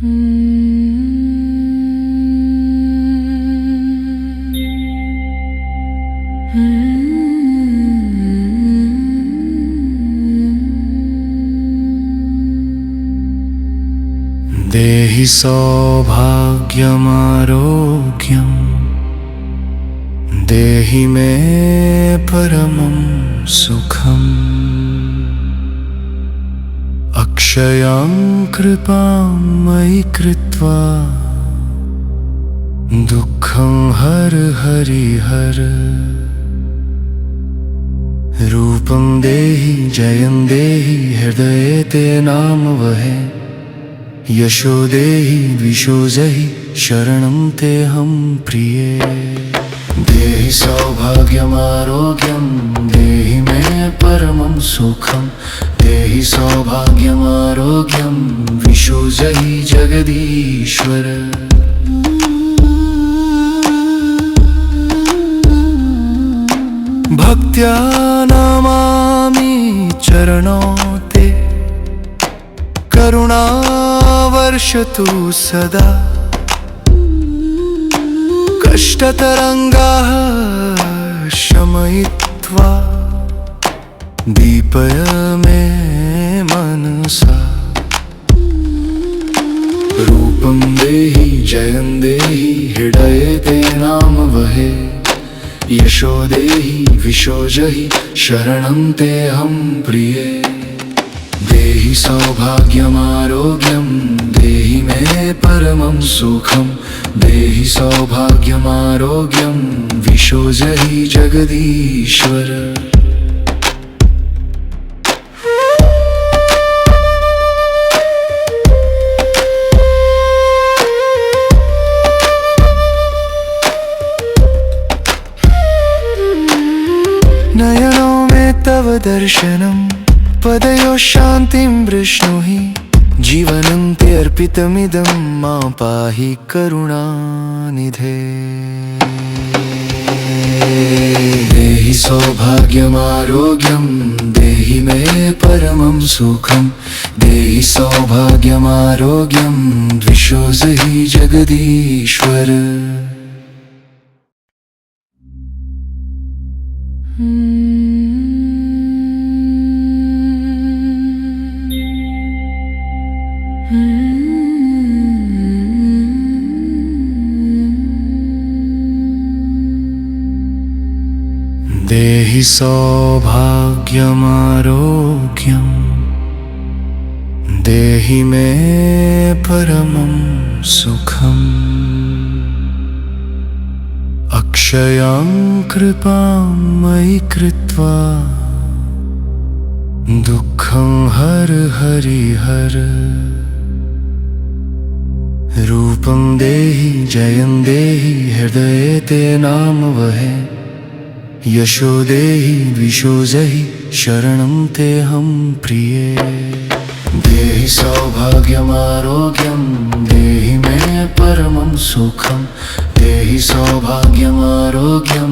देहि सौभाग्यमारोग्यं देहि मे परमं सुखम् अक्षयां कृपां मयि कृत्वा दुःखं हर हरिहर रूपं देहि जयं देहि हृदये ते नाम वहे यशो देहि द्विषो जहि शरणं तेऽहं प्रिये देहि सौभाग्यमारोग्यं देहि मे परमं सुखं देहि सौभाग्यमारोग्यं विशो जहि जगदीश्वर भक्त्या नमामि चरणों ते करुणा वर्षतु सदा कष्टतरङ्गाः शमयित्वा दीपय मे मनसा रूपं देहि जयं देहि हृदये ते नाम वहे यशो देहि विशो जहि शरणं तेऽहं प्रिये देहि सौभाग्यमारोग्यं देहि मे परमं सुखं देहि सौभाग्यमारोग्यं विशो जहि जगदीश्वर नयनों में तव दर्शनं पदयोः शान्तिं वृष्णुहि जीवनं ते अर्पितमिदं मा पाहि करुणानिधे देहि सौभाग्यमारोग्यं देहि मे परमं सुखं देहि सौभाग्यमारोग्यं द्विषो जहि जगदीश्वर देहि सौभाग्यमारोग्यं देहि मे परमं सुखम् अक्षयां कृपां मयि कृत्वा दुःखं हर हरिहर रूपं देहि जयं देहि हृदये ते नाम वहे यशो देहि द्विषो जहि शरणं तेऽहं प्रिये देहि सौभाग्यमारोग्यं देहि मे परमं सुखं देहि सौभाग्यमारोग्यं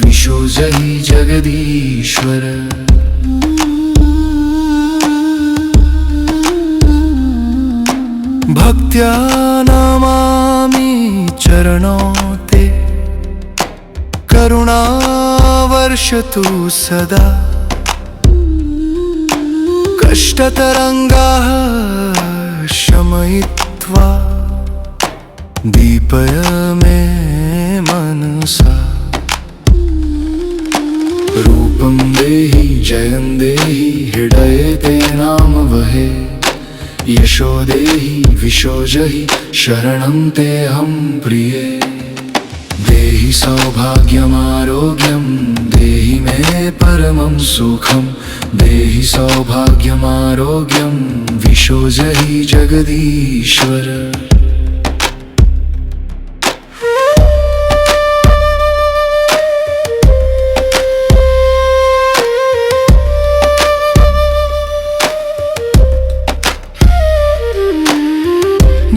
विशो जहि जगदीश्वर भक्त्या नमामि चरणों ते करुणा वर्षतु सदा कष्टतरङ्गाः शमयित्वा दीपय मे मनसा रूपं देहि जयं देहि हृदये ते नाम वहे यशो देहि विशो जहि शरणं तेऽहं प्रिये देहि सौभाग्यमारोग्यं देहि मे परमं सुखं देहि सौभाग्यमारोग्यं विशो जहि जगदीश्वर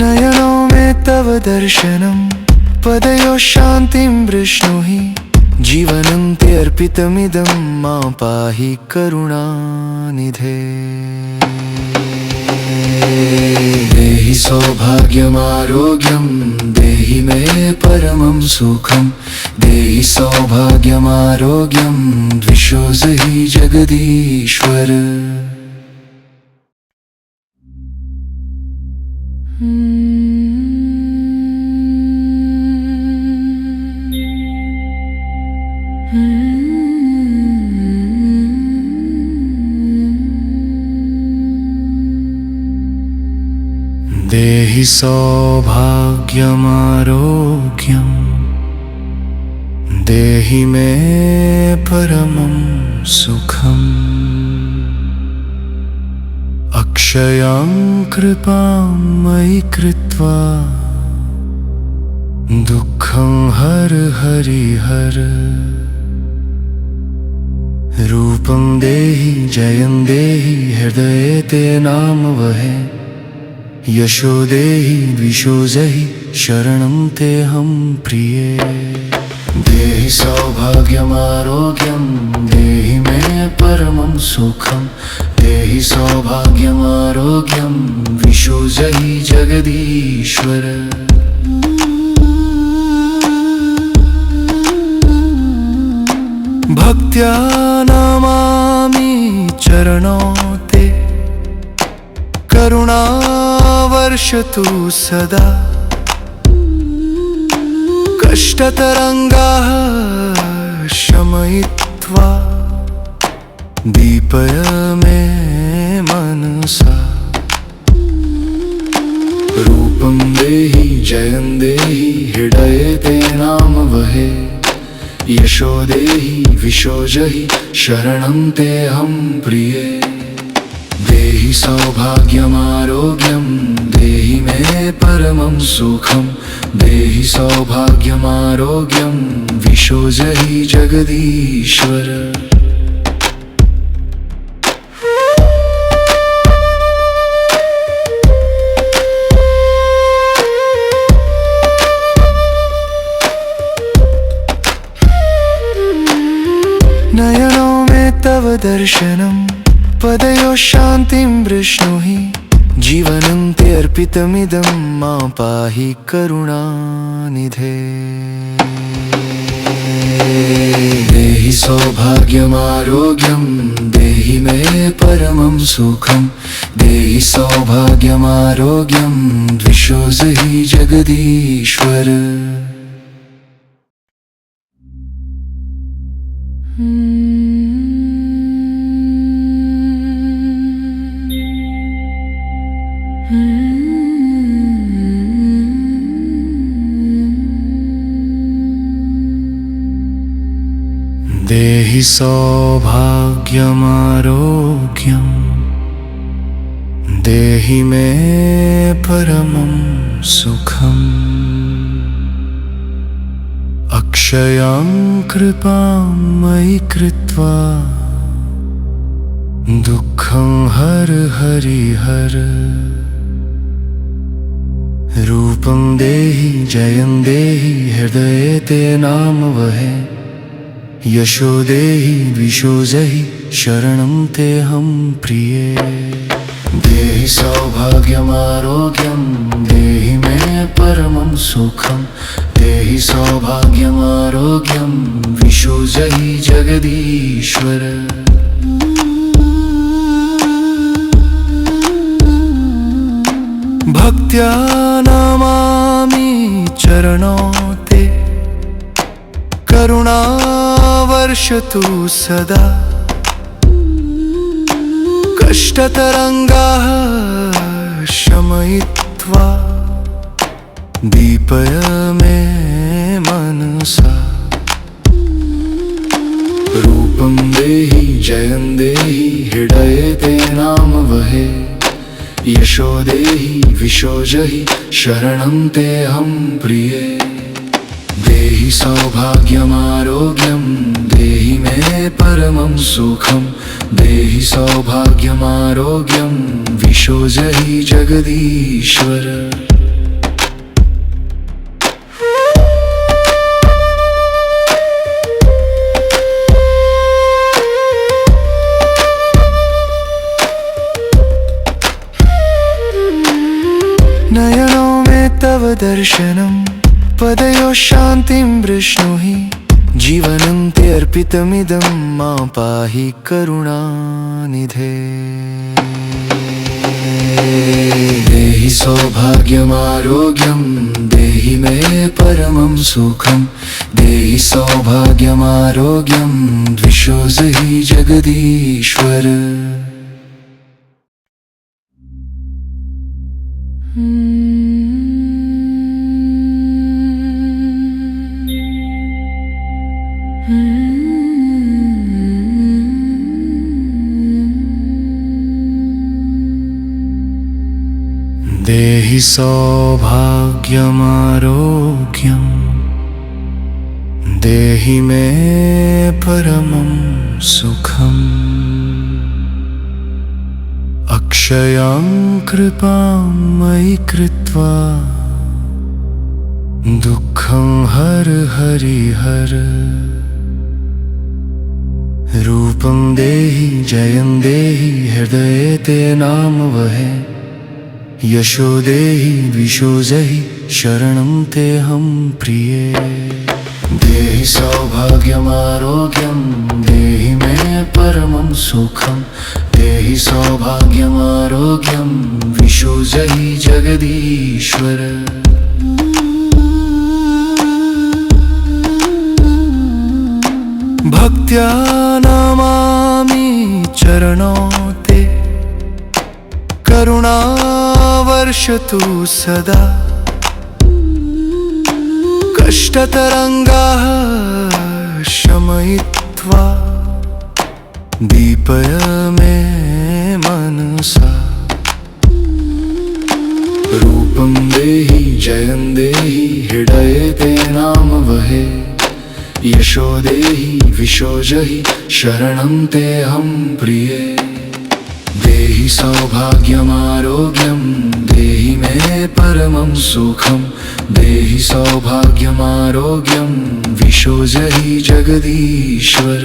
नयनों में तव दर्शनं पदयोः शान्तिं वृष्णुहि जीवनं ते अर्पितमिदं मा पाहि करुणानिधे देहि सौभाग्यमारोग्यं देहि मे परमं सुखं देहि सौभाग्यमारोग्यं द्विषोज हि जगदीश्वर। देहि सौभाग्यमारोग्यं देहि मे परमं सुखम् अक्षयां कृपां मयि कृत्वा दुःखं हर हरिहर। रूपं देहि जयं देहि हृदये ते नाम वहे यशो देहि द्विषोजहि शरणं तेऽहं प्रिये। देहि सौभाग्यमारोग्यं देहि मे परमं सुखं देहि सौभाग्यमारोग्यं द्विषोजहि जगदीश्वर। भक्त्या नमामि चरणों ते करुणा वर्षतु सदा कष्टतरङ्गाः शमयित्वा दीपय मे मनसा। रूपं देहि जयं देहि हृदये ते नाम वहे यशो देहि विशोजहि शरणं तेऽहं प्रिये। देहि सौभाग्यमारोग्यं देहि मे परमं सुखं देहि सौभाग्यमारोग्यं विशोजहि जगदीश्वर। नयनों में तव दर्शनं पदयोः शान्तिं वृष्णुहि जीवनं ते अर्पितमिदं मा पाहि करुणानिधे। देहि सौभाग्यमारोग्यं देहि मे परमं सुखं देहि सौभाग्यमारोग्यं द्विषोज हि जगदीश्वर। देहि सौभाग्यमारोग्यं देहि मे परमं सुखम् अक्षयां कृपां मयि कृत्वा दुःखं हर हरिहर। रूपं देहि जयं देहि हृदये ते नाम वहे यशो देहि द्विषोजहि शरणं तेऽहं प्रिये। देहि सौभाग्यमारोग्यं देहि मे परमं सुखं देहि सौभाग्यमारोग्यं विशोजहि जगदीश्वर। भक्त्या नमामि चरणों ते करुणा वर्षतु सदा कष्टतरङ्गाः शमयित्वा दीपय मे मनसा। रूपं देहि जयं देहि हृदये ते नाम वहे यशो देहि विशोजहि शरणं तेऽहं प्रिये। देहि सौभाग्यमारोग्यं देहि मे परमं सुखं देहि सौभाग्यमारोग्यं विशोजहि जगदीश्वर। नयनों में तव दर्शनम पदयो शान्तिं वृष्णुहि जीवनं ते अर्पितमिदं मा पाहि करुणानिधे। देहि सौभाग्यमारोग्यं देहि मे परमं सुखं देहि सौभाग्यमारोग्यं द्विषोजहि जगदीश्वर। देहि सौभाग्यमारोग्यं देहि मे परमं सुखम् अक्षयां कृपां मयि कृत्वा दुःखं हर हरिहर। रूपं देहि जयं देहि हृदये ते नाम वहे यशो देहि विशो जहि शरणं तेऽहं प्रिये। देहि सौभाग्यमारोग्यं देहि मे परमं सुखं देहि सौभाग्यमारोग्यं विशो जहि जगदीश्वर। भक्त्या नमामि चरणों ते करुणा वर्षतु सदा कष्टतरङ्गाः शमयित्वा दीपय मे मनसा। रूपं देहि जयं देहि हृदये ते नाम वहे यशो देहि विशो जहि शरणं तेऽहं प्रिये। देहि सौभाग्यमारोग्यं देहि मे परमं सुखं देहि सौभाग्यमारोग्यं विशो जहि जगदीश्वर।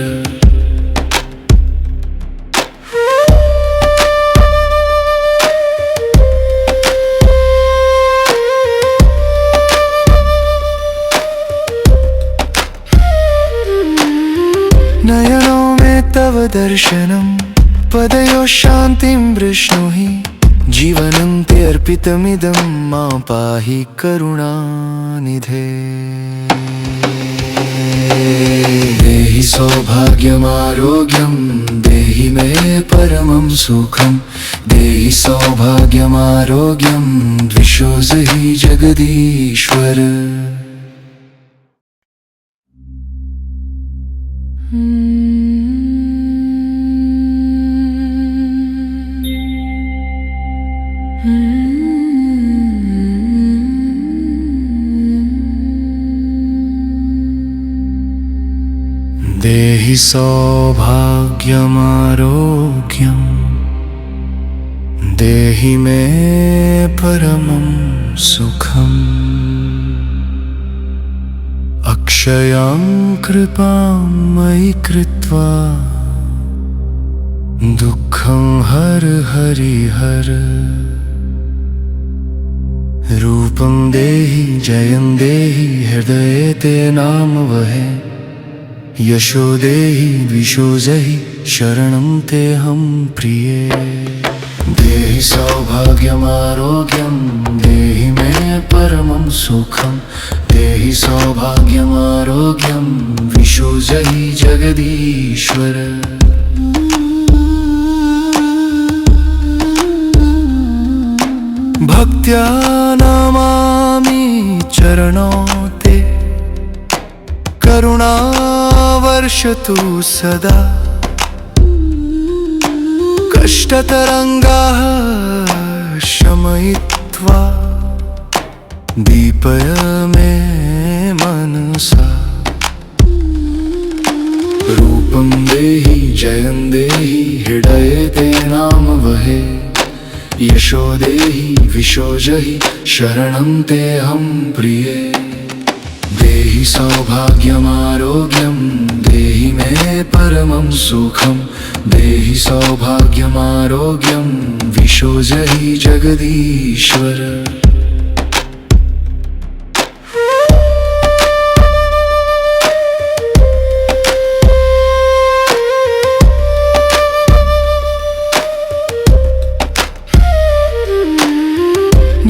नयनों में तव दर्शनम पदयो शान्तिं वृष्णुहि जीवनं ते अर्पितमिदं मा पाहि करुणानिधे। देहि सौभाग्यमारोग्यं देहि मे परमं सुखं देहि सौभाग्यमारोग्यं द्विषो जहि जगदीश्वर। देहि सौभाग्यमारोग्यं देहि मे परमं सुखम् अक्षयां कृपां मयि कृत्वा दुःखं हर हरिहर। रूपं देहि जयं देहि हृदये ते नाम वहे यशो देहि विशो जहि शरणं तेऽहं प्रिये। देहि सौभाग्यमारोग्यं देहि मे परमं सुखं देहि सौभाग्यमारोग्यं विशो जहि जगदीश्वर। भक्त्या नमामि चरणों ते करुणा वर्षतु सदा कष्टतरङ्गाः शमयित्वा दीपय मे मनसा। रूपं देहि जयं देहि हृदये ते नाम वहे यशो देहि विशो जहि शरणं तेऽहं प्रिये। देहि सौभाग्यमारोग्यं देहि मे परमं सुखं देहि सौभाग्यमारोग्यं विशो जहि जगदीश्वर।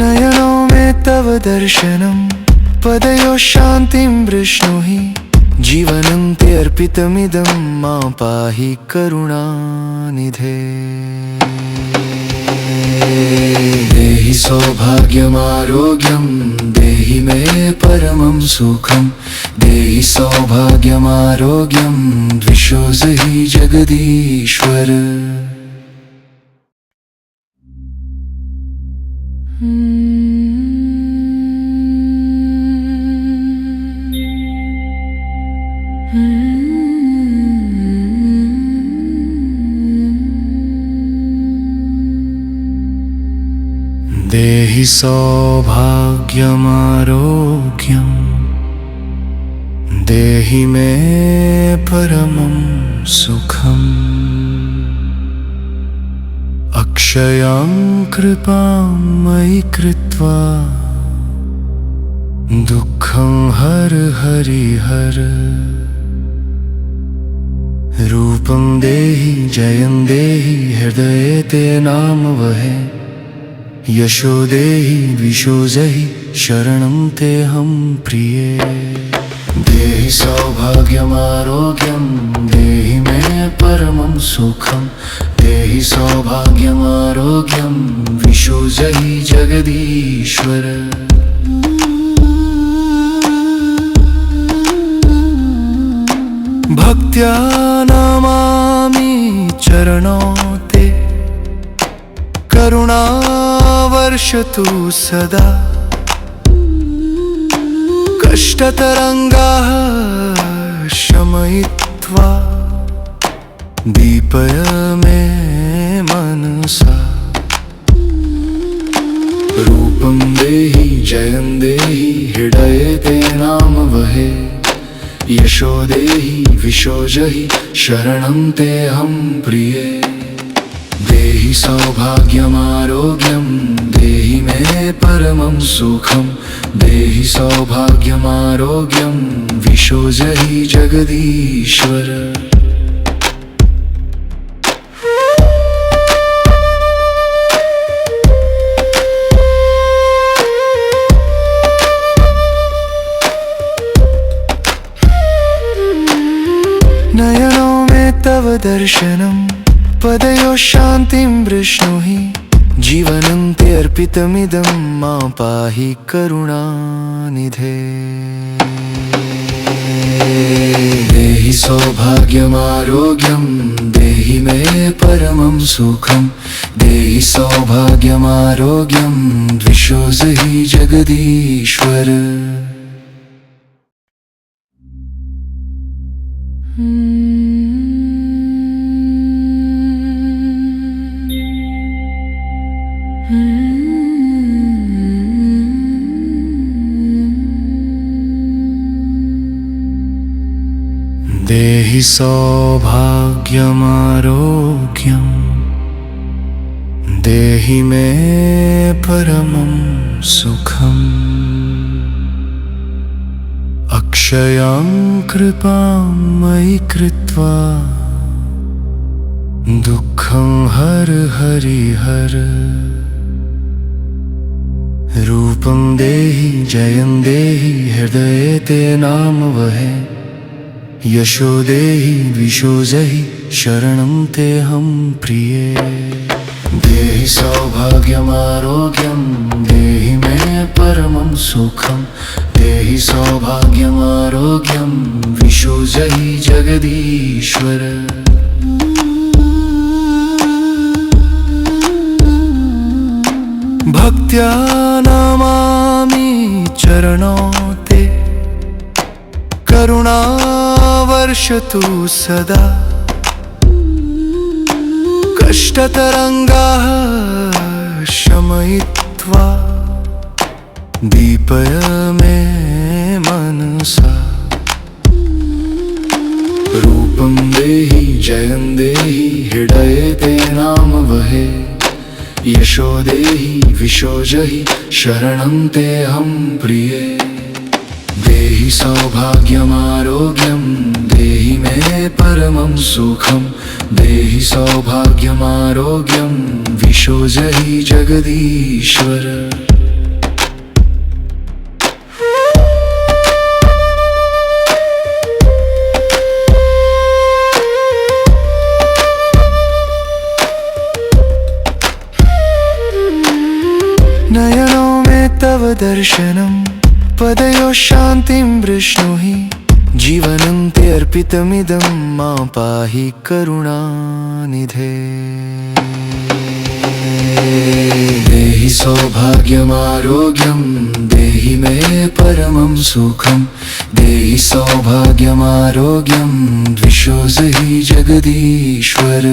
नयनों में तव दर्शनम पदयो शान्तिं वृष्णुहि जीवनं ते अर्पितमिदं मा पाहि करुणानिधे। देहि सौभाग्यमारोग्यं देहि मे परमं सुखं देहि सौभाग्यमारोग्यं द्विषोजहि जगदीश्वर। देहि सौभाग्यमारोग्यं देहि मे परमं सुखम् अक्षयां कृपां मयि कृत्वा दुःखं हर हरिहर। रूपं देहि जयं देहि हृदये ते नाम वहे यशो देहि विशो जहि शरणं तेऽहं प्रिये। देहि सौभाग्यमारोग्यं देहि मे परमं सुखं देहि सौभाग्यमारोग्यं विशो जहि जगदीश्वर। भक्त्या नमामि चरणों ते करुणा वर्षतु सदा कष्टतरङ्गाः शमयित्वा दीपय मे मनसा। रूपं देहि जयं देहि हृदये ते नाम वहे यशो देहि विशो जहि शरणं तेऽहं प्रिये। देहि सौभाग्यमारोग्यं देहि मे परमं सुखं देहि सौभाग्यमारोग्यं विशो जहि जगदीश्वर। नयनों में तव दर्शनम पदयो शान्तिं वृष्णुहि जीवनं ते अर्पितमिदं मा पाहि करुणानिधे। देहि सौभाग्यमारोग्यं देहि मे परमं सुखं देहि सौभाग्यमारोग्यं द्विषो जहि जगदीश्वर। देहि सौभाग्यमारोग्यं देहि मे परमं सुखम् अक्षयां कृपां मयि कृत्वा दुःखं हर हरिहर। रूपं देहि जयं देहि हृदये ते नाम वहे यशो देहि विशो जहि शरणं तेऽहं प्रिये। देहि सौभाग्यमारोग्यं देहि मे परमं सुखं देहि सौभाग्यमारोग्यं विशो जहि जगदीश्वर। भक्त्या नमामि चरणों ते करुणा वर्षतु सदा कष्टतरङ्गाः शमयित्वा दीपय मे मनसा। रूपं देहि जयं देहि हृदये ते नाम वहे यशो देहि विशो जहि शरणं तेऽहं प्रिये। देहि सौभाग्यमारोग्यं देहि मे परमं सुखं देहि सौभाग्यमारोग्यं विशो जहि जगदीश्वर। तव दर्शनं पदयो शान्तिं वृष्णुहि जीवनं ते अर्पितमिदं मा पाहि करुणानिधे देहि सौभाग्यमारोग्यं देहि मे परमं सुखं देहि सौभाग्यमारोग्यं द्विषोऽसि जगदीश्वर।